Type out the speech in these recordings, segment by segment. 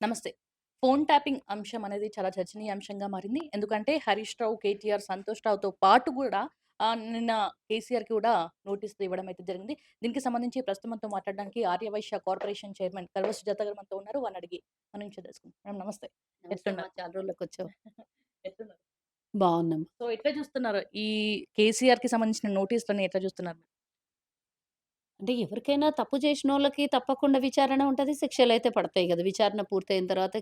నమస్తే. Phone tapping అంశం అనేది చాలా చర్చనీయాంశంగా మారింది. ఎందుకంటే 'హరీష్ రావు', 'కేటీఆర్', 'సంతోష్ రావు'తో పాటు గూడా నిన్న 'కేసీఆర్‌కి' కూడా నోటీసులు ఇవ్వడం అయితే జరిగింది. దీనికి సంబంధించి ప్రస్తుతం మనతో మాట్లాడడానికి ఆర్యవైశ్య కార్పొరేషన్ చైర్మన్ కల్వ సుజాత గారు మనతో ఉన్నారు. వారిని అడిగి మన నుంచి తెలుసుకుందాం. మేడం నమస్తే. నమస్తే అమ్మా! ఎట్లున్నారు? చాలా రోజులకొచ్చావు. ఎట్లున్నారు? బావున్నాం. సో, ఎట్లా చూస్తున్నారు? ఈ 'కేసీఆర్‌కి' సంబంధించిన నోటీసులని ఎట్లా చూస్తున్నారు? అంటే ఎవరికైనా తప్పు చేసినోళ్ళకి తప్పకుండా విచారణ ఉంటది. శిక్షలైతే పడతాయి గదా! విచారణ పూర్తయిన తర్వాత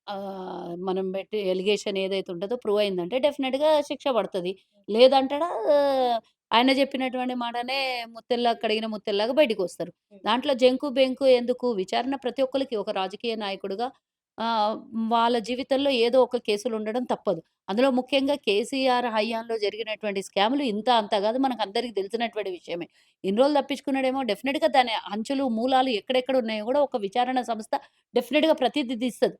ఆహ్, మనం బెట్టి ఎలిగేషన్ ఏదైతే ఉంటదో ప్రూవ్ అయిందంటే డెఫినిట్‌గా శిక్ష పడతది. లేదంటాడా ఆయన చెప్పినటువంటి మాటనే ముత్యంలా కడిగిన ముత్యంలాగా బయటికొస్తారు. హ్మ్. దాంట్లో జంకు, బెంకు ఎందుకు? విచారణ ప్రతి ఒక్కళ్ళకి ఒక రాజకీయ నాయకుడిగా ఆహ్, వాళ్ళ జీవితంలో ఏదో ఒక కేసులుండడం తప్పదు. అందులో ముఖ్యంగా కేసీఆర్ హయాంలో జరిగినటువంటి స్కామ్‌లు ఇంత అంత గాదు. మనకందరికి తెలిసినటువంటి విషయమే. ఇన్ని రోజులు తప్పించుకున్నాడేమో డెఫినిట్‌గా దాని అంచులు, మూలాలు ఎక్కడెక్కడ ఉన్నాయో గూడా ఒక విచారణ సంస్థ డెఫినిట్‌గా ప్రతీది తీస్తది.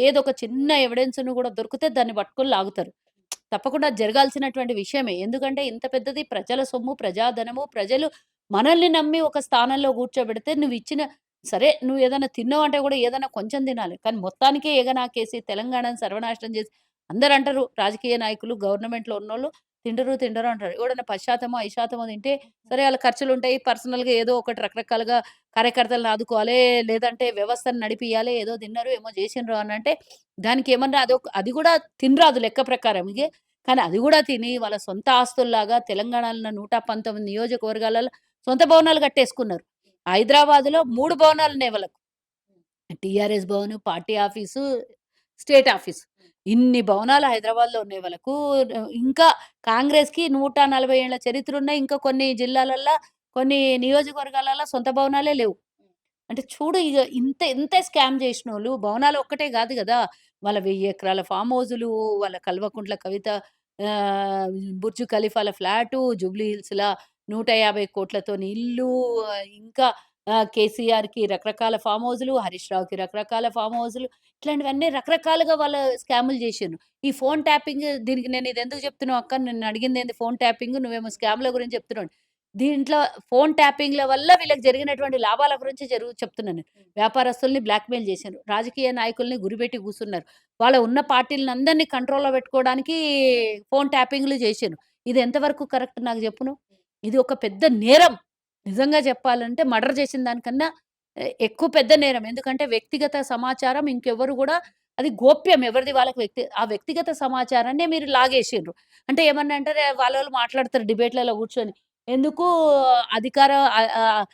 ఏదో ఒక చిన్న ఎవిడెన్స్‌ను గూడా దొరికితే దాన్ని పట్టుకొని లాగుతారు. తప్పకుండా అది జరగాల్సినటువంటి విషయమే. ఎందుకంటే ఇంత పెద్దది ప్రజల సొమ్ము, ప్రజాధనము, ప్రజలు మనల్ని నమ్మి ఒక స్థానంలో కూర్చోబెడితే నువ్విచ్చిన సరే నువ్వేదైనా తిన్నావంటే గూడా ఏదైనా కొంచెం తినాలి. కానీ మొత్తానికే ఎగనాకేసి తెలంగాణను సర్వనాశనం చేసి అందరంటారు రాజకీయ నాయకులు, గవర్నమెంట్‌లో ఉన్నోళ్ళు తింటరు అంటారు. ఎవడన్నా 10% 5% తింటే సరే ఆళ్ళ ఖర్చులుంటాయి. పర్సనల్‌గా ఏదో ఒకటి రకరకాలుగా కార్యకర్తలను ఆదుకోవాలే, లేదంటే వ్యవస్థను నడిపియాలే, ఏదో తిన్నరు, ఏమో జేసిండ్రు అనంటే దానికేమన్నా అది గూడా తినరాదు లెక్క ప్రకారం. కానీ అది గూడా తిని వాళ్ళ సొంత ఆస్తుల్లాగా తెలంగాణలో ఉన్న 119 నియోజకవర్గాలలో సొంత భవనాలు కట్టేసుకున్నారు. హైదరాబాద్‌లో 3 భవనాలున్నాయి వాళ్ళకు. TRS భవను, party office, state office. ఇన్ని భవనాలు హైదరాబాద్‌లో ఉన్నాయి వాళ్ళకు. ఇంకా కాంగ్రెస్‌కి 140 ఏళ్ల చరిత్రున్నాయి. ఇంకా కొన్ని జిల్లాలల్ల, కొన్ని నియోజకవర్గాలల్ల సొంత భవనాలే లేవు. అంటే చూడు ఇగ ఇంత స్కామ్ జేసినోళ్ళు భవనాలు ఒక్కటే గాదు గదా! వాళ్ళ 1000 ఎకరాల ఫార్మ్ హౌజులు, వాళ్ళ కల్వకుంట్ల కవిత ఆహ్, బుర్జ్ ఖలీఫాల ఫ్లాటు, జూబ్లీ హిల్స్‌ల 150,00,00,000తోని ఇల్లు, ఇంకా కేసీఆర్‌కి రకరకాల ఫార్మ్ హౌజులు, హరీష్ రావుకి రకరకాల ఫార్మ్ హౌజులు ఇట్లాంటివన్నీ రకరకాలుగా వాళ్ళ స్కాములు జేషిండ్రు. ఈ ఫోను ట్యాపింగ్ దీనికి నేను ఇదెందుకు చెప్తున్నావు అక్క నిన్నడిగిందేంది ఫోను ట్యాపింగ్ నువ్వేమో స్కామ్‌ల గురించి చెప్తున్నావు. దీంట్లో ఫోను ట్యాపింగ్‌ల వల్ల వీళ్ళకి జరిగినటువంటి లాభాల గురించి చెప్తున్నాను నేను. వ్యాపారస్తుల్ని బ్లాక్‌మెయిల్ చేశారు. రాజకీయ నాయకుల్ని గురిపెట్టి కూసున్నారు. వాళ్ళ ఉన్న పార్టీలనందరిని కంట్రోల్‌లో పెట్టుకోవడానికి ఫోను ట్యాపింగ్‌లు చేషిర్రు. ఇది ఎంతవరకు కరెక్ట్ నాకు జెప్పు నువ్వు? ఇది ఒక పెద్ద నేరం. నిజంగా చెప్పాలంటే మర్డర్ చేసిన దానికన్నా ఎక్కువ పెద్ద నేరం. ఎందుకంటే వ్యక్తిగత సమాచారం ఇంకెవ్వరు గూడా అది గోప్యం ఎవరిది వాళ్ళకి ఆ వ్యక్తిగత సమాచారాన్నే మీరు లాగేషిర్రు. అంటే ఏమన్నా అంటారు వాళ్ళోళ్ళు మాట్లాడతారు డిబేట్‌లలో కూర్చొని. ఎందుకు అధికార ఆహ్, ఆహ్,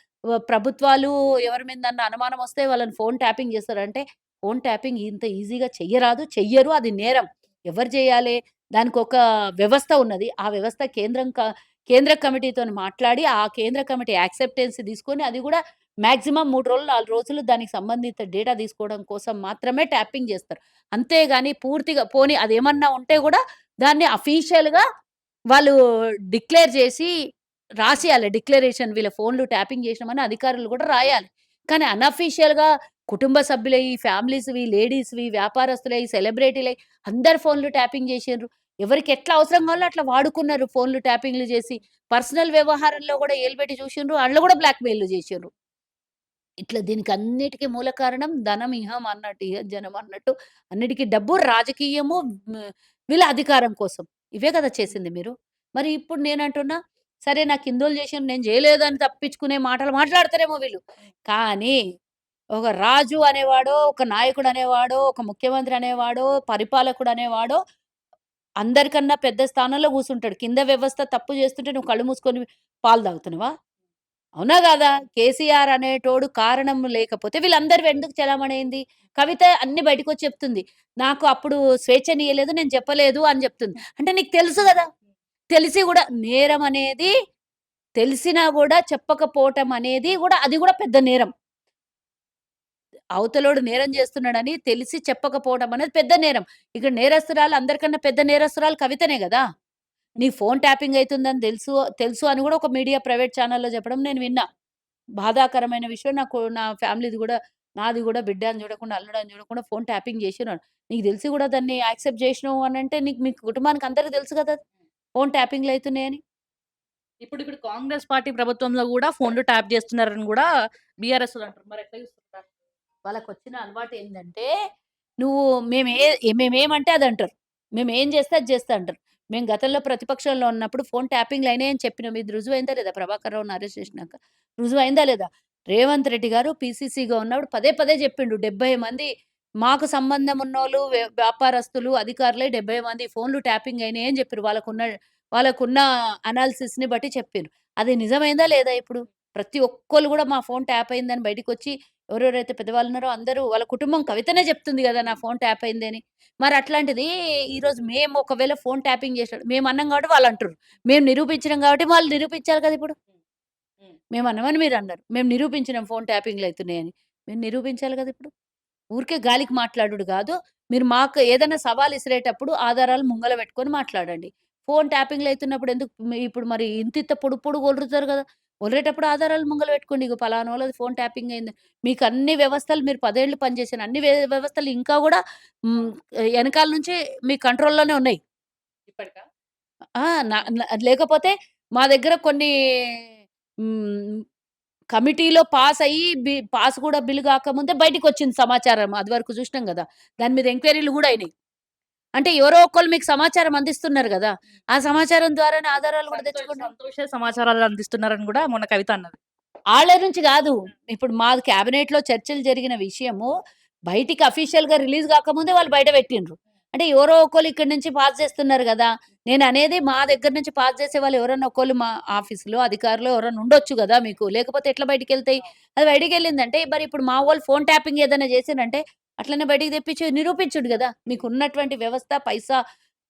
ప్రభుత్వాలు ఎవరి మీదన్నా అనుమానమొస్తే వాళ్ళని ఫోను ట్యాపింగ్ చేస్తారంటే, ఫోను ట్యాపింగ్ ఇంత ఈజీగా చెయ్యరాదు, చెయ్యరు. అది నేరం. ఎవరు జేయాలే? దానికొక వ్యవస్థ ఉన్నది. ఆ వ్యవస్థ కేంద్ర కమిటీతోని మాట్లాడి, ఆ కేంద్ర కమిటీ యాక్సెప్టెన్స్ తీసుకొని, అది గూడా మాక్సిమం 3 రోజులు, 4 రోజులు దానికి సంబంధిత డేటా తీసుకోవడం కోసం మాత్రమే ట్యాపింగ్ జేస్తారు. అంతేగాని పూర్తిగా పోనీ అదేమన్నా ఉంటే గూడా దాన్ని అఫీషియల్‌గా వాళ్ళు డిక్లేర్ చేసి రాసియాలి. డిక్లరేషన్ వీళ్ళ ఫోన్‌లు ట్యాపింగ్ చేసినామని అధికారులు గూడా రాయాలి. కానీ అనఫీషియల్‌గా కుటుంబ సభ్యులయి, ఫ్యామిలీస్‌వి, లేడీస్‌వి, వ్యాపారస్తులయి, సెలబ్రిటీలయి అందరి ఫోన్‌లు ట్యాపింగ్ చేషిర్రు. ఎవరికి ఎట్లా అవసరం కావాలో అట్లా వాడుకున్నారు ఫోన్‌లు ట్యాపింగ్‌లు చేసి. పర్సనల్ వ్యవహారంలో గూడా ఏలు పెట్టి చూషిండ్రు. అందులో గూడా బ్లాక్‌మెయిల్‌లు చేషిర్రు. ఇట్లా దీనికన్నిటికి మూల కారణం ధనం ఇహం అన్నట్టు, ఇహ జనం అన్నట్టు అన్నిటికి డబ్బు, రాజకీయము, హ్మ్, వీళ్ళ అధికారం కోసం. ఇవే కదా చేసింది మీరు. మరి ఇప్పుడు నేనంటున్నా, సరే నాకు హిందువులు చేసిండ్రు నేను చేయలేదని తప్పించుకునే మాటలు మాట్లాడతారేమో వీళ్ళు. కానీ ఒక రాజు అనేవాడో, ఒక నాయకుడు అనేవాడో, ఒక ముఖ్యమంత్రి అనేవాడో, పరిపాలకుడు అనేవాడో అందరికన్నా పెద్ద స్థానంలో కూర్చుంటాడు. కింద వ్యవస్థ తప్పు చేస్తుంటే నువ్వు కళ్ళు మూసుకొని పాలు తాగుతున్నావా? అవునా గాదా? కేసీఆర్ అనేటోడు కారణం లేకపోతే వీళ్ళందరివి ఎందుకు చలామణయింది? కవిత అన్నీ బయటకొచ్చి చెప్తుంది. నాకు అప్పుడు స్వేచ్ఛనియ్యలేదు. నేను చెప్పలేదు అని జెప్తుంది. అంటే నీకు తెలుసు గదా! తెలిసి గూడా నేరం అనేది తెలిసినా గూడా చెప్పకపోవటం అనేది గూడా అది గూడా పెద్ద నేరం. అవతలోడు నేరం జేస్తున్నాడని తెలిసి చెప్పకపోవడం అనేది పెద్ద నేరం. ఇక్కడ నేరస్తురాలు అందరికన్నా పెద్ద నేరస్తురాలు కవితనే గదా! నీ ఫోను ట్యాపింగ్ అయితుందని తెలుసు తెలుసు అని గూడా ఒక మీడియా ప్రైవేట్ ఛానెల్‌లో చెప్పడం నేను విన్నా. బాధాకరమైన విషయం నా ఫ్యామిలీది గూడా నాది గూడా బిడ్డ అని చూడకుండా, అల్లుడని చూడకుండా ఫోను ట్యాపింగ్ చేసిర్రు. నీకు తెలిసి గూడా దాన్ని యాక్సెప్ట్ జేసినావు అనంటే నీకు మీ కుటుంబానికి అందరికి తెలుసు గదా! ఫోను ట్యాపింగ్‌లయితున్నాయని. ఇప్పుడు కాంగ్రెస్ పార్టీ ప్రభుత్వంలో గూడా ఫోన్‌లు ట్యాప్ చేస్తున్నారని గూడా బీఆర్ఎస్‌లు అంటారు. మరెట్లా చూస్తున్నారు? వాళ్ళకొచ్చిన అలవాటేందంటే, నువ్వు మేమేమంటే అదంటారు. మేమేం జేస్తే అది జేస్తా అంటారు. మేము గతంలో ప్రతిపక్షంలో ఉన్నప్పుడు ఫోను ట్యాపింగ్‌లయినాయని చెప్పినాం. ఇది రుజువయిందా లేదా? ప్రభాకర్ రావుని అరెస్ట్ చేసినాక. రుజువయిందా లేదా? రేవంత్ రెడ్డి గారు పీసీసీగా ఉన్నప్పుడు పదే పదే జెప్పిండు. 70 మంది మాకు సంబంధం ఉన్నోళ్ళు వ్యాపారస్తులు, అధికారులే 70 మంది ఫోన్‌లు ట్యాపింగ్ అయినాయి అని జెప్పిర్రు. వాళ్ళకున్న అనాలిసిస్‌ని బట్టి చెప్పిర్రు. అది నిజమైందా లేదా ఇప్పుడు? ప్రతి ఒక్కళ్ళు గూడా మా ఫోను ట్యాప్ అయిందని బయటికొచ్చి ఎవరెవరైతే పెద్దవాళ్ళున్నారో అందరూ వాళ్ళ కుటుంబం కవితనే జెప్తుంది గదా! నా ఫోను ట్యాప్ అయిందని. మరట్లాంటిది ఈరోజు మేము ఒకవేళ ఫోను ట్యాపింగ్ జేసాడు మేమన్నాం గాబట్టి వాళ్ళంటుర్రు. మేము నిరూపించినాం గాబట్టి వాళ్ళు నిరూపించాలి కదా ఇప్పుడు. మేమన్నామని మీరన్నారు. మేము నిరూపించినాం ఫోను ట్యాపింగ్‌లు అయితున్నాయని. మేము నిరూపించాలి గదా ఇప్పుడు. ఊరికే గాలికి మాట్లాడుడు గాదు. మీరు మాకు ఏదైనా సవాల్ ఇసిరేటప్పుడు ఆధారాలు ముంగల బెట్టుకొని మాట్లాడండి. ఫోను ట్యాపింగ్‌లు అయితున్నప్పుడు ఎందుకు ఇప్పుడు మరి ఇంతింత పొడుగు పొడుగు ఒర్రుతారు గదా! ఒర్రేటప్పుడు ఆధారాలు ముంగల బెట్టుకోండి. ఇగో పలానోళ్ళది ఫోను ట్యాపింగ్ అయింది. మీకు అన్ని వ్యవస్థలు మీరు 10 ఏళ్ళు పనిచేసిన అన్ని వ్యవస్థలు ఇంకా గూడా హ్మ్. ఎనకాల నుంచి మీ కంట్రోల్‌లోనే ఉన్నాయి. ఇప్పటికా? ఆ! న న లేకపోతే మా దగ్గర కొన్ని హ్మ్. కమిటీలో పాసయ్యి పాస్ గూడా బిల్ గాకముందే బయటికొచ్చింది సమాచారం. అది వరకు జూసినాం గదా! దాని మీద ఎంక్వైరీలు గూడా అయినాయి. అంటే ఎవరో ఒకళ్ళు మీకు సమాచారం అందిస్తున్నారు గదా! ఆ సమాచారం ద్వారానే ఆధారాలు గూడా తెచ్చుకోండి. సంతోషే సమాచారాలు అందిస్తున్నారని గూడా మొన్న కవిత అన్నది. ఆళ్ళ నుంచి గాదు. ఇప్పుడు మాది క్యాబినెట్‌లో చర్చలు జరిగిన విషయము బయటికి అఫీషియల్‌గా రిలీజ్ గాకముందే వాళ్ళు బయట పెట్టిండ్రు. అంటే ఎవరో ఒకళ్ళు ఇక్కడి నుంచి పాస్ చేస్తున్నారు గదా! నేననేది మా దగ్గర నుంచి పాస్ చేసేవాళ్ళు ఎవరన్నా ఒకళ్ళు మా ఆఫీస్‌లో అధికారులు ఎవరన్నా ఉండొచ్చు గదా మీకు. లేకపోతే ఎట్లా బయటికెళ్తాయి? అది బయటికెళ్ళిందంటే మరి ఇప్పుడు మా వోళ్ళు ఫోను ట్యాపింగ్ ఏదైనా చేసిండ్రంటే అట్లనే బయటికి తెప్పించి నిరూపించుడు గదా! మీకున్నటువంటి వ్యవస్థ, పైసా,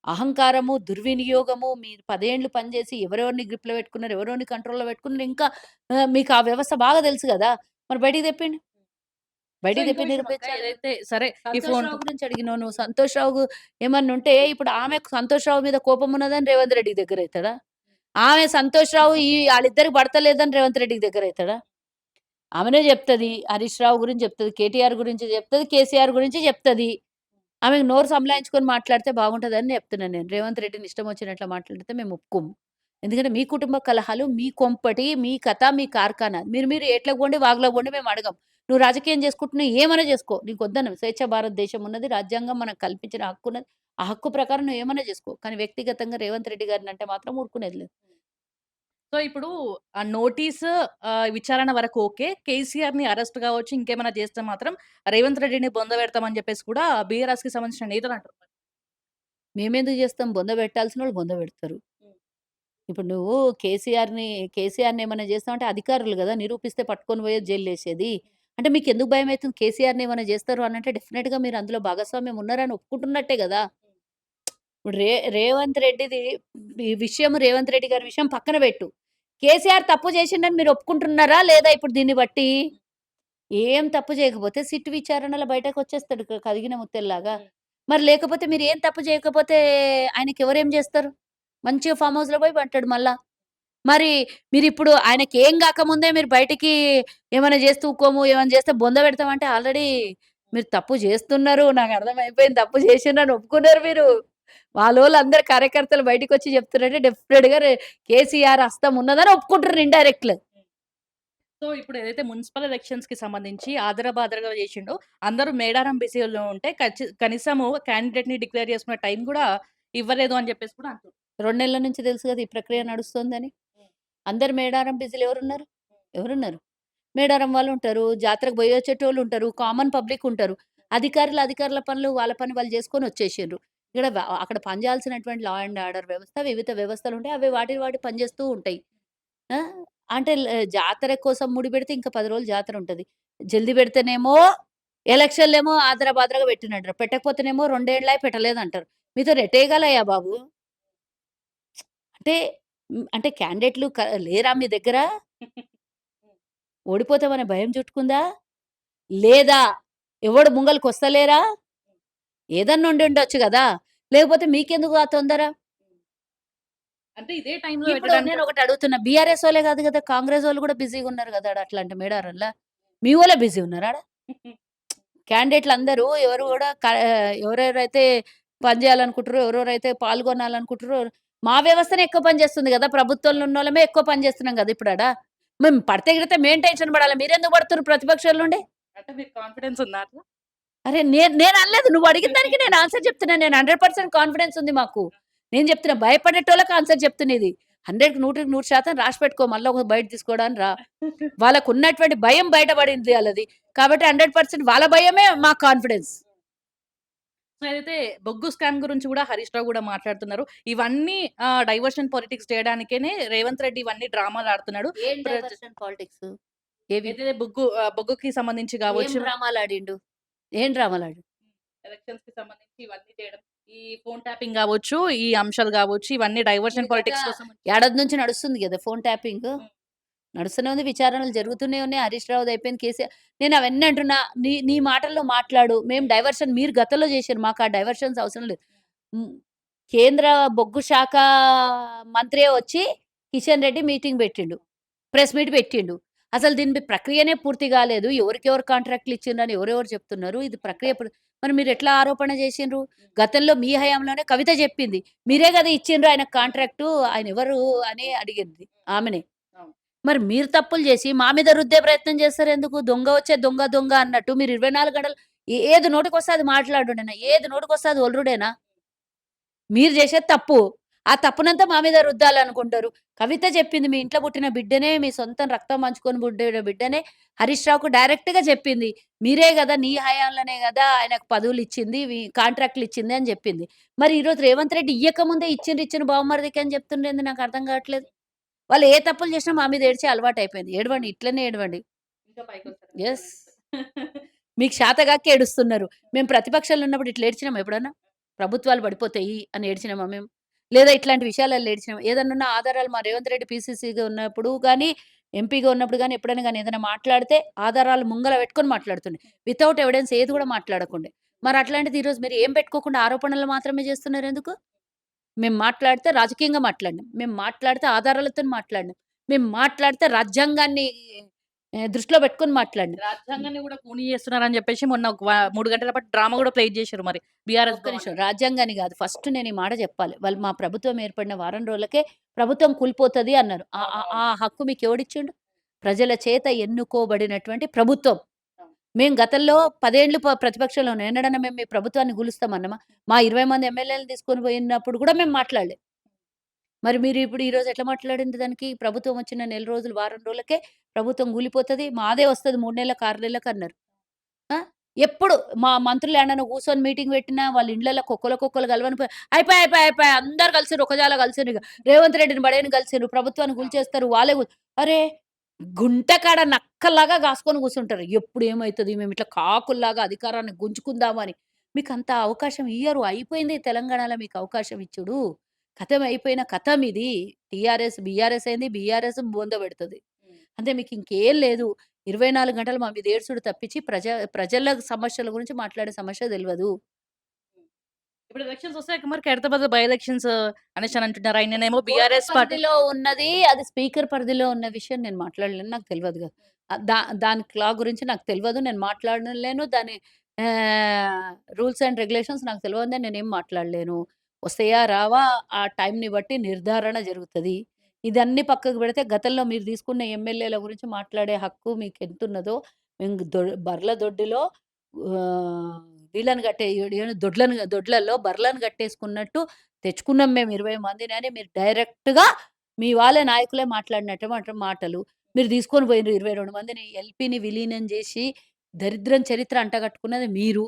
అహంకారము, దుర్వినియోగము, మీరు 10 ఏండ్లు పనిచేసి ఎవరెవరిని గ్రిప్‌లో పెట్టుకున్నారు, ఎవరెవరిని కంట్రోల్‌లో పెట్టుకున్నారు ఇంకా మీకు ఆ వ్యవస్థ బాగా తెలుసు గదా! మరి బయటికి తెప్పిండి. సో, బయటికి ఇంకో తెప్పి విషయం అక్క నిరూపించాలి. ఏదైతే సరే ఈ సంతోష్ ఫోన్ రావు గురించి అడిగినావు నువ్వు. సంతోష్ రావు ఏమన్నుంటే ఇప్పుడు ఆమెకు సంతోష్ రావు మీద కోపం ఉన్నదని రేవంత్ రెడ్డికి దగ్గరైతడా? ఆమె సంతోష్ రావు ఆళ్ళిద్దరికి పడతలేదని రేవంత్ రెడ్డికి దగ్గరైతడా? ఆమెనే జెప్తది. హరీష్ రావు గురించి జెప్తది. కేటీఆర్ గురించి జెప్తది. కేసీఆర్ గురించి జెప్తది. ఆమెకు నోరు సంబలాయించుకొని మాట్లాడితే బాగుంటదని చెప్తున్నాను నేను. రేవంత్ రెడ్డిని ఇష్టం వచ్చినట్లు మాట్లాడితే మేము ఒప్పుకోము. ఎందుకంటే మీ కుటుంబ కలహాలు, మీ కొంపటి, మీ కథ, మీ కార్ఖానా. మీరు మీరు ఎట్లకి పోండి, వాగులోకి పోండి మేము అడగం. నువ్వు రాజకీయం చేసుకుంటున్నావు ఏమైనా చేసుకో. నీకొద్దనం. స్వేచ్ఛ భారతదేశం ఉన్నది. రాజ్యాంగం మనకు కల్పించిన హక్కున్నది. ఆ హక్కు ప్రకారం నువ్వు ఏమైనా చేసుకో. కానీ వ్యక్తిగతంగా రేవంత్ రెడ్డి గారినంటే మాత్రం ఊరుకునేది లేదు. సో, ఇప్పుడు ఆ నోటీస్ విచారణ వరకు ఓకే. కేసీఆర్‌ని అరెస్ట్ గావచ్చు, ఇంకేమైనా చేస్తే మాత్రం రేవంత్ రెడ్డిని బొందబెడతామని జెప్పేసి కూడా బీఆర్ఎస్‌కి సంబంధించిన నేతలంటున్నారు. మేమెందుకు చేస్తాం? బొందబెట్టాల్సినోళ్ళు బొందబెడతారు. ఇప్పుడు నువ్వు కేసీఆర్‌ని ఏమన్నా చేస్తావంటే అధికారులు గదా! నిరూపిస్తే పట్టుకొని పోయేది జైల్లేసేది. అంటే మీకెందుకు భయమైతుంది? కేసీఆర్‌ని ఏమన్నా చేస్తారు అనంటే డెఫినిట్‌గా మీరు అందులో భాగస్వామ్యం ఉన్నారని ఒప్పుకుంటున్నట్టే గదా! ఇప్పుడు రేవంత్ రెడ్డిది ఈ విషయం రేవంత్ రెడ్డి గారి విషయం పక్కన పెట్టు. కేసీఆర్ తప్పు చేసిండని మీరు ఒప్పుకుంటున్నారా? లేదా ఇప్పుడు దీన్ని బట్టి? ఏం తప్పు చేయకపోతే సిట్ విచారణలో బయటకొచ్చేస్తాడు కడిగిన ముత్యంలాగా. మరి లేకపోతే మీరు ఏం తప్పు చేయకపోతే ఆయనకెవరేం జేస్తారు? మంచిగా ఫార్మ్ హౌస్‌లో పోయి పంటాడు మళ్ళా. మరి మీరిప్పుడు ఆయనకేం గాకముందే మీరు బయటికి ఏమైనా జేస్తే ఊకోము, ఏమైనా జేస్తే బొంద పెడతామంటే ఆల్రెడీ మీరు తప్పు జేస్తున్నారు. నాకర్థమైపోయింది. తప్పు చేసిండ్రని ఒప్పుకున్నారు మీరు. వాళ్ళోళ్ళందరూ కార్యకర్తలు బయటికొచ్చి చెప్తున్నారంటే డెఫినిట్‌గా కేసీఆర్ హస్తం ఉన్నదని ఒప్పుకుంటుర్రు ఇండైరెక్ట్‌లీ. సో, ఇప్పుడు ఏదైతే మున్సిపల్ ఎలక్షన్స్‌కి సంబంధించి ఆదరబాదరగా చేసిండో, అందరూ మేడారం బిజీలో ఉంటే కనీసము క్యాండిడేట్‌ని డిక్లేర్ చేసుకునే టైం గూడా ఇవ్వలేదు అని జెప్పేసి కూడా అంటున్నారు. 2 నెలల నుంచి తెలుసు గదా! ఈ ప్రక్రియ నడుస్తోందని. అందరు మేడారం బిజీలో ఎవరున్నారు? ఎవరున్నారు? మేడారం వాళ్ళుంటారు. జాతరకు పోయొచ్చేటోళ్ళుంటారు. కామన్ పబ్లిక్ ఉంటారు. అధికారుల పనులు వాళ్ళ పని వాళ్ళు జేసుకొని వచ్చేసిండ్రు. ఇక్కడ అక్కడ పనిచేయాల్సినటువంటి లా అండ్ ఆర్డర్ వ్యవస్థ, వివిధ వ్యవస్థలుంటాయి. అవి వాటి పని జేస్తూ ఉంటాయి. ఆ! అంటే జాతర కోసం ముడిపెడితే ఇంకా 10 రోజులు జాతరుంటది. జల్దీ పెడితేనేమో ఎలక్షన్‌లేమో ఆదరబాదరగా పెట్టినంటారు. పెట్టకపోతేనేమో 2 ఏళ్లయి పెట్టలేదంటారు. మీతోని ఎట్టేయగలయ్యా బాబు? అంటే అంటే క్యాండిడేట్‌లు లేరా మీ దగ్గర? ఓడిపోతామనే భయం చుట్టుకుందా? లేదా ఎవడు ముంగలకొస్తలేరా? ఏదన్నా ఉండుండొచ్చు గదా! లేకపోతే మీకెందుకు ఆ తొందర? అంటే ఇదే టైంలో ఇప్పుడు పెట్టడానికి నేనొకటి అడుగుతున్నా. బీఆర్ఎస్ ఓళ్ళే గాదు గదా! కాంగ్రెస్ ఓళ్ళు గూడా బిజీగున్నారు గదా! ఆడ అట్లాంటి మేడారంల. మీ వోళ్ళే బిజీ ఉన్నారా ఆడ? క్యాండిడేట్‌లందరూ ఎవరు గూడా ఎవరెవరైతే పని జేయాలనుకుంటారో, ఎవరెవరైతే పాల్గొనాలనుకుంటారో మా వ్యవస్థనే ఎక్కువ పని జేస్తుంది గదా! ప్రభుత్వంలో ఉన్నోళ్ళమే ఎక్కువ పని జేస్తున్నాం గదా! ఇప్పుడాడ. మేము పడితే గిడితే మేము టెన్షన్ పడాలా? మీరెందుకు పడుతుర్రు ప్రతిపక్షాల నుండి? అంటే మీకు కాన్ఫిడెన్స్ ఉందా అట్లా? అరే! నేననలేదు. నువ్వు అడిగిన దానికి నేను ఆన్సర్ చెప్తున్నా. నేను 100% కాన్ఫిడెన్స్ ఉంది మాకు. నేను చెప్తున్నా భయపడేటోళ్ళకి ఆన్సర్ చెప్తున్నా ఇది. 100కి 100% రాసి పెట్టుకో మళ్ళా ఒక బయట తీసుకోవడానికి రా. వాళ్ళకున్నటువంటి భయం బయటపడింది ఆళ్ళది. కాబట్టి 100% వాళ్ళ భయమే మా కాన్ఫిడెన్స్. సో, ఏదైతే బొగ్గు స్కామ్ గురించి గూడా హరీష్ రావు గూడా మాట్లాడుతున్నారు. ఇవన్నీ డైవర్షన్ పాలిటిక్స్ చేయడానికేనే రేవంత్ రెడ్డి ఇవన్నీ డ్రామాలాడుతున్నాడు. ఏం ప్రజ డైవర్షన్ పాలిటిక్స్? ఏవి? ఏదైతే బొగ్గుకి సంబంధించి ఏం గావచ్చు, డ్రామాలాడిండు? ఏం డ్రామాలాడు? ఎలక్షన్స్‌కి సంబంధించి ఇవన్నీ చేయడం. ఈ ఫోన్ ట్యాపింగ్ గావచ్చు, ఈ అంశాలు గావచ్చు, ఇవన్నీ ఇది డైవర్షన్ గత పాలిటిక్స్ కోసం. ఏడాది నుంచి నడుస్తుంది గదా! Phone tapping. హ్మ్. నడుస్తూనే ఉంది. విచారణలు జరుగుతూనే ఉన్నాయి. హరీష్ రావుది అయిపోయింది. నేను అవన్నీ అంటున్నా. నీ నీ మాటల్లో మాట్లాడు. మేము డైవర్షన్ మీరు గతంలో చేశారు. మాకు ఆ డైవర్షన్స్ అవసరం లేదు. హ్మ్. కేంద్ర బొగ్గు శాఖ మంత్రే వచ్చి కిషన్ రెడ్డి మీటింగ్ పెట్టిండు. ప్రెస్ మీట్ పెట్టిండు. అసలు దీని ప్రక్రియనే పూర్తి కాలేదు. ఎవరికెవరు కాంట్రాక్ట్‌లు ఇచ్చిండ్రని ఎవరెవరు చెప్తున్నారు. ఇది ప్రక్రియ మరి మీరెట్లా ఆరోపణ చేసిండ్రు? గతంలో మీ హయాంలోనే కవిత చెప్పింది. మీరే కదా ఇచ్చిండ్రు ఆయనకు కాంట్రాక్టు. ఆయనెవరు అని అడిగింది ఆమెనే. అవును. మరి మీరు తప్పులు చేసి మా మీద రుద్దే ప్రయత్నం చేస్తారెందుకు? దొంగ వచ్చే దొంగ దొంగ అన్నట్టు మీరు 24 గంటలు ఏది నోటికొస్తే అది మాట్లాడుడేనా? ఏది నోటికొస్తే అది ఒర్రుడేనా? మీరు చేసేది తప్పు. ఆ తప్పునంతా మా మీద రుద్దాలనుకుంటారు. కవిత చెప్పింది మీ ఇంట్లో పుట్టిన బిడ్డనే, మీ సొంతం రక్తం పంచుకొని పుట్టిన బిడ్డనే హరీష్ రావుకు డైరెక్ట్‌గా చెప్పింది. మీరే గదా! నీ హయాంలోనే గదా! ఆయనకు పదవులిచ్చింది, కాంట్రాక్ట్‌లిచ్చింది అని జెప్పింది. మరి ఈరోజు రేవంత్ రెడ్డి ఇయ్యకముందే ఇచ్చిన బావమరిదికి అని చెప్తుండేంది నాకు అర్థం కావట్లేదు. వాళ్ళు ఏ తప్పులు చేసినా మా మీద ఏడిచే అలవాటయిపోయింది. ఏడవండి ఇట్లనే ఏడవండి. ఇంకా పైకొస్తారు యెస్. మీరేమైనా ఏడిస్తే. మీకు శాతగాక ఏడుస్తున్నారు. మేము ప్రతిపక్షంలో ఉన్నప్పుడు ఇట్లా ఏడ్చినామా ఎప్పుడన్నా? ప్రభుత్వాలు పడిపోతాయి అని ఏడ్చినామా మేము? లేదా ఇట్లాంటి విషయాలలో ఏడ్చినామా? ఏదన్నున్న ఆధారాలు మా రేవంత్ రెడ్డి పీసీసీగా ఉన్నప్పుడు గాని, ఎంపీగా ఉన్నప్పుడు గాని, ఎప్పుడైనా గాని ఏదైనా మాట్లాడితే ఆధారాలు ముంగల పెట్టుకొని మాట్లాడుతుండే. వితౌట్ ఎవిడెన్స్ ఏది కూడా మాట్లాడకుండే. మరి అట్లాంటిది ఈరోజు మీరు ఏం పెట్టుకోకుండా ఆరోపణలు మాత్రమే చేస్తున్నారెందుకు? మేము మాట్లాడితే రాజకీయంగా మాట్లాడినాం. మేము మాట్లాడితే ఆధారాలతోని మాట్లాడినాం. మేము మాట్లాడితే రాజ్యాంగాన్ని దృష్టిలో పెట్టుకొని మాట్లాడినాం. రాజ్యాంగాన్ని గూడా ఖూనీ చేస్తున్నారని జెప్పేసి మొన్న ఒక 3 గంటల పాటు డ్రామా గూడా ప్లే జేసిర్రు మరి బీఆర్ఎస్ ఒక్క నిమిషం. భవన్‌లో. రాజ్యాంగాన్ని గాదు. ఫస్ట్ నేను ఈ మాట జెప్పాలి. వాళ్ళు మా ప్రభుత్వం ఏర్పడిన వారం రోజులకే ప్రభుత్వం కూలిపోతది అన్నారు. ఆ ఆ ఆ అవునవును. హక్కు మీకెవడిచ్చిండు? ప్రజల చేత ఎన్నుకోబడినటువంటి ప్రభుత్వం. అవును. మేము గతంలో 10 ఏళ్ళు ప్రతిపక్షంలో ఉన్నాం. ఎన్నడన్నా మేము మీ ప్రభుత్వాన్ని కూలుస్తామన్నామా? మా 20 మంది ఎమ్మెల్యేలని తీసుకొని పోయినప్పుడు గూడా మేము మాట్లాడలే. మరి మీరు ఇప్పుడు ఈరోజు ఎట్లా మాట్లాడిండ్రు దానికి? ప్రభుత్వం వచ్చిన నెల రోజులు, వారం రోజులకే ప్రభుత్వం కూలిపోతది. మాదే వస్తది 3 నెలలకు, 6 నెలలకన్నారు. ఆ! ఎప్పుడు మా మంత్రులు ఏడన్నా కూర్చొని మీటింగ్ పెట్టినా వాళ్ళ ఇండ్లల్లకి ఒక్కొక్కళ్ళు కలవని అయిపాయే అందరూ కలిసిర్రు ఒకజాల కలిసిర్రు ఇగ. రేవంత్ రెడ్డిని బడేయని కలిసిర్రు. ప్రభుత్వాన్ని అవును. కూల్చేస్తారు. వాళ్ళే అరే! గుంట కాడ నక్కల్లాగా కాసుకొని కూర్చుంటారు. ఎప్పుడు ఏమైతది? మేమిట్లా కాకుల్లాగా అధికారాన్ని గుంజుకుందామని. మీకంత అవకాశం ఇయ్యరు. అయిపోయింది తెలంగాణలో మీకు అవకాశం ఇచ్చుడు. ఖతం అయిపోయిన కథం ఇది. టీఆర్ఎస్, బీఆర్ఎస్ అయింది. బీఆర్ఎస్ బొందబెడతది. హ్మ్. అంతే మీకింకేం లేదు. 24 గంటలు మా మీద ఏడ్చుడు తప్పించి ప్రజల సమస్యల గురించి మాట్లాడే సమస్య తెలవదు. హ్మ్. ఇప్పుడు ఎలక్షన్స్ ఒస్తాయి మరి ఖైరతాబాద్‌లో బై ఎలక్షన్స్ అనేసని అంటున్నారు. ఆయననేమో కోర్టు బీఆర్ఎస్ పార్టీ. పరిధిలో ఉన్నది. అది స్పీకర్ పరిధిలో ఉన్న విషయం నేను మాట్లాడలేను. నాకు తెలవదు గదా! దాని గురించి నాకు తెలవదు. నేను మాట్లాడలేను. దాని ఆహ్, రూల్స్ అండ్ రెగ్యులేషన్స్ నాకు తెలవదని నేనేం మాట్లాడలేను. వస్తాయా? రావా? ఆ టైంని బట్టి నిర్ధారణ జరుగుతది. ఇదన్నీ పక్కకు పెడితే గతంలో మీరు తీసుకున్న ఎమ్మెల్యేల గురించి మాట్లాడే హక్కు మీకెంతున్నదో మేము బర్ల దొడ్డిలో ఆహ్, వీళ్ళని కట్టే దొడ్లలో బర్లను కట్టేసుకున్నట్టు తెచ్చుకున్నాం మేము 20 మందిని అని మీరు డైరెక్ట్‌గా మీ వాళ్ళ నాయకులే మాట్లాడినట్టు మాటలు. మీరు తీసుకొని పోయిండ్రు 22 మందిని ఎల్‌పీని విలీనం జేసి దరిద్రం చరిత్ర అంటగట్టుకున్నది మీరు.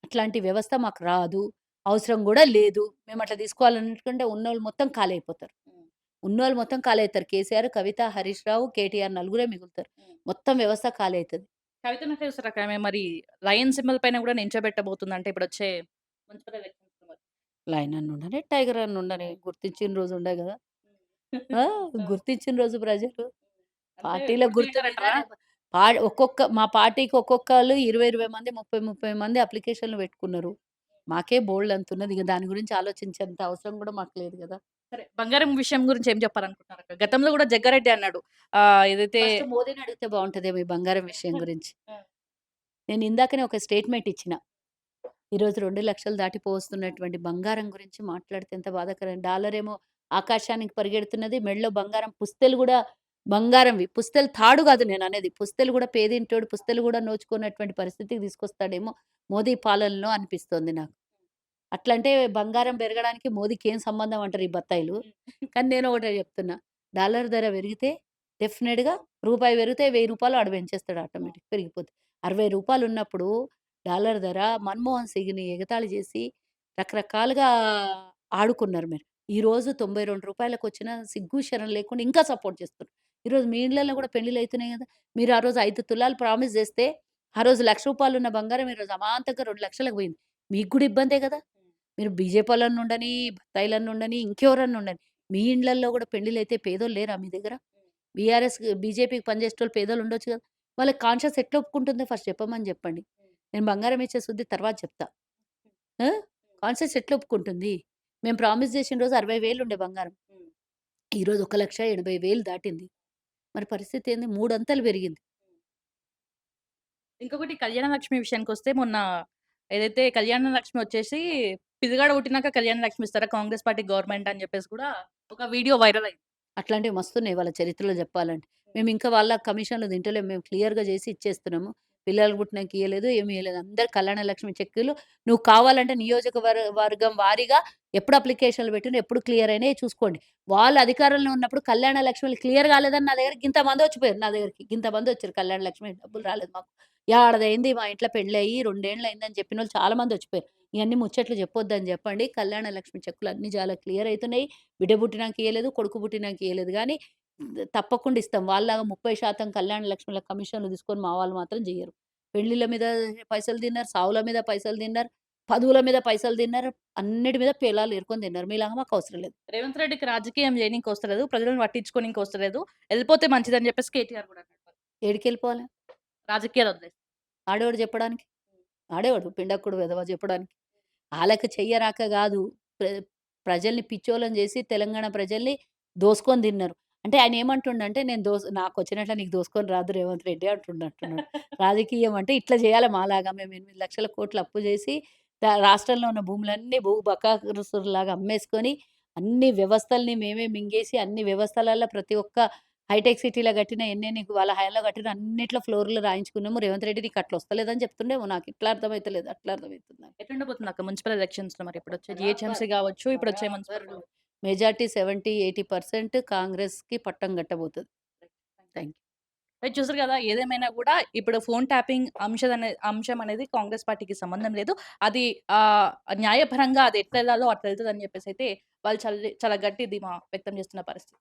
అట్లాంటి వ్యవస్థ మాకు రాదు. అవసరం గూడా లేదు. మేము అట్లా తీసుకోవాలనుకుంటే ఉన్నోళ్ళు మొత్తం ఖాళీ అయిపోతారు. హ్మ్. ఉన్నోళ్ళు మొత్తం ఖాళీ అయితారు. కేసీఆర్, కవిత, హరీష్ రావు, కేటీఆర్ నలుగురే మిగులుతారు. హ్మ్. మొత్తం వ్యవస్థ ఖాళీ అయితది. కవితని ఎట్లా చూస్తారు అక్క? ఆమె మరి లయన్ సింబల్ పైన గూడా నించోబెట్టబోతుందంట ఇప్పుడొచ్చే మున్సిపల్ ఎలక్షన్స్‌లో మరి. లయన్ అన్న ఉండని, టైగర్ అన్న ఉండని గుర్తించిన రోజు ఉండే గదా! ఆ! ఆ! గుర్తించిన రోజు ప్రజలు. అంటే పార్టీల గుర్తు మీద ఓట్లేయరంటారా? మా పార్టీకి ఒక్కొక్కళ్ళు 20, 20 మంది, 30 మంది అప్లికేషన్‌లు పెట్టుకున్నారు. మాకే బోలెడంతున్నది. ఇగ దాని గురించి ఆలోచించేంత అవసరం గూడా మాకు లేదు గదా! సరే. బంగారం విషయం గురించి ఏం చెప్పాలనుకుంటున్నారక్క? గతంలో గూడా జగ్గారెడ్డి అన్నాడు. ఏదైతే ఫస్ట్ మోదీని అడిగితే బావుంటదేమో ఈ బంగారం విషయం గురించి. ఆ! నేను ఇందాకనే ఒక స్టేట్‌మెంట్ ఇచ్చిన. ఈరోజు 2,00,000 దాటిపోవస్తున్నటువంటి బంగారం గురించి మాట్లాడితే ఎంత బాధాకరం. డాలరేమో ఆకాశానికి పరిగెడుతున్నది. మెడలో బంగారం పుస్తెలు గూడా బంగారంవి. పుస్తెలు తాడు గాదు నేననేది. పుస్తెలు గూడా పేదింటోడు పుస్తెలు గూడా నోచుకోనటువంటి పరిస్థితికి తీసుకొస్తాడేమో మోదీ పాలనలో అనిపిస్తోంది నాకు. అట్లంటే బంగారం పెరగడానికి మోదీకేం సంబంధం అంటారు ఈ బత్తాయిలు. కానీ నేనొకటే జెప్తున్నా. డాలర్ ధర పెరిగితే డెఫినిట్‌గా రూపాయి పెరిగితే రూ. 1000 ఆడు పెంచేస్తాడు ఆటోమేటిక్ పెరిగిపోద్ది. రూ. 60 ఉన్నప్పుడు డాలర్ ధర మన్మోహన్ సింగ్‌ని ఎగతాళి చేసి రకరకాలుగా ఆడుకున్నారు మీరు. ఈరోజు రూ. 92కొచ్చిన సిగ్గు, శరం లేకుండా ఇంకా సపోర్ట్ చేస్తున్నారు. ఈరోజు మీ ఇళ్ళలో గూడా పెళ్ళిళ్ళైతున్నాయి గదా! మీరు ఆ రోజు 5 తులాలు ప్రామిస్ జేస్తే, ఆ రోజు రూ. 1,00,000 ఉన్న బంగారం ఈరోజు అమాంతంగా 2,00,000కి పోయింది. మీకు గూడా ఇబ్బందే గదా! మీరు బీజేపీలోళ్ళని ఉండని, బత్తాయిలన్న ఉండని, ఇంకెవరన్నా ఉండని. మీ ఇండ్లల్లో గూడా పెళ్ళిళ్ళైతే పేదోళ్ళు లేరా మీ దగ్గర? బీఆర్ఎస్, బీజేపీకి పనిచేసేటోళ్ళు పేదోళ్ళు ఉండొచ్చు గదా! వాళ్ళకి కాన్షియస్ ఎట్లా ఒప్పుకుంటుందో ఫస్ట్ చెప్పమని జెప్పండి. నేను బంగారం ఇచ్చే సుద్ది తర్వాత చెప్తా. ఆ! కాన్షియస్ ఎట్లా ఒప్పుకుంటుంది? మేము ప్రామిస్ జేసిన రోజు 60,000 ఉండే బంగారం. ఈరోజు 1,80,000 దాటింది. మరి పరిస్థితి ఏంది? మూడంతలు పెరిగింది. ఇంకొకటి కళ్యాణ లక్ష్మి విషయానికొస్తే మొన్న ఏదైతే కళ్యాణ లక్ష్మి వచ్చేసి పిల్లగాడు పుట్టినాక కళ్యాణ లక్ష్మి ఇస్తారా కాంగ్రెస్ పార్టీ గవర్నమెంట్ అని చెప్పేసి కూడా ఒక వీడియో వైరల్ అయింది. అట్లాంటివి మస్తున్నాయి వాళ్ళ చరిత్రలో జెప్పాలంటే. మేమింకా వాళ్ళ కమిషన్‌లు తింటలేము. మేము క్లియర్‌గా జేసి ఇచ్చేస్తున్నాము. పిల్లలు పుట్టినంక ఇయ్యలేదు, ఏమి ఇయ్యలేదు. అందరు కళ్యాణ లక్ష్మి చెక్కులు నువ్వు కావాలంటే వర్గం వారీగా ఎప్పుడు అప్లికేషన్‌లు పెట్టిండ్రు, ఎప్పుడు క్లియర్ అయినాయి చూసుకోండి. వాళ్ళు అధికారంలో ఉన్నప్పుడు కళ్యాణ లక్ష్మిలు క్లియర్ కాలేదని నా దగ్గరికి గింతమందొచ్చిపోయారు నా దగ్గరికి. గింతమందొచ్చారు కళ్యాణ లక్ష్మి డబ్బులు రాలేదు మాకు. యాడదయింది మా ఇంట్లో పెళ్లయ్యి 2 ఏండ్లు అయిందని చెప్పినోళ్ళు చాలా మందొచ్చిపోయారు. ఇయన్నీ ముచ్చట్లు చెప్పొద్దని జెప్పండి. కళ్యాణ లక్ష్మి చెక్కులు అన్నీ చాలా క్లియర్ అయితున్నాయి. బిడ్డ పుట్టినాక ఇయ్యలేదు, కొడుకు పుట్టినాక ఇయ్యలేదు గానీ, తప్పకుండా ఇస్తాం. వాళ్ళలాగా 30% కళ్యాణ లక్ష్మిల కమిషన్‌లు తీసుకొని మా వాళ్ళు మాత్రం జెయ్యరు. పెళ్ళిళ్ళ మీద పైసలు తిన్నారు, సావుల మీద పైసలు తిన్నారు, పదవుల మీద పైసలు తిన్నారు, అన్నిటి మీద పేలాలు ఏరుకొని తిన్నారు. మీలాగా మాకవసరం లేదు. రేవంత్ రెడ్డికి రాజకీయం చేయనీకి వస్తలేదు. ప్రజలను పట్టించుకోనీకి వస్తలేదు. ఎళ్ళిపోతే మంచిదని చెప్పేసి కేటీఆర్ కూడా అన్నాడు. ఏడికెళ్ళిపోవాలి? రాజకీయాలు వదిలేసి. ఆడెవడు జెప్పడానికి? ఆడెవడు పిండక్కుడు వెధవ జెప్పడానికి? ఆళ్ళకి చెయ్యరాక గాదు. ప్ర ప్రజల్ని పిచ్చోళ్ళని జేసి తెలంగాణ ప్రజల్ని దోసుకొని తిన్నారు. అంటే ఆయనేమంటుండంటే నేను నాకొచ్చినట్ల నీకు దోసుకొని రాదు రేవంత్ రెడ్డి అంటున్నట్టున్నాడు. రాజకీయం అంటే ఇట్లా జేయాల మాలాగా మేము 8,00,000,00,000 అప్పు జేసి రాష్ట్రంలో ఉన్న భూములన్నీ బకాసురులాగా అమ్మేసుకొని అన్ని వ్యవస్థల్ని మేమే మింగేసి అన్ని వ్యవస్థలల్ల ప్రతి ఒక్క హైటెక్ సిటీలో కట్టిన ఎన్నెన్ని వాళ్ళ హయాంలో కట్టిన అన్నిట్లో ఫ్లోర్‌లు రాయించుకున్నాము. రేవంత్ రెడ్డి నీకట్లా వస్తలేదని చెప్తుండేమో నాకిట్లా అర్థమైతలేదు. అట్లా అర్థమైతుంది నాకు. ఎట్లుండబోతుందక్క మున్సిపల్ ఎలక్షన్స్‌లో మరి ఎప్పుడొచ్చే జీహెచ్ఎంసీ బరాబర్. గావచ్చు, ఇప్పుడొచ్చే మున్సిపల్ బరాబర్. మెజారిటీ 70, 80% కాంగ్రెస్‌కి పట్టం కట్టబోతది. Thank you. అయితే చూసారు కదా! ఏదేమైనా గూడా ఇప్పుడు ఫోన్ ట్యాపింగ్ అంశం అనేది కాంగ్రెస్ పార్టీకి సంబంధం లేదు. అది న్యాయపరంగా అది ఎట్లెళ్ళాలో అట్లెళ్తదని జెప్పేసైతే వాళ్ళు చాలా గట్టి ధీమా వ్యక్తం చేస్తున్న పరిస్థితి.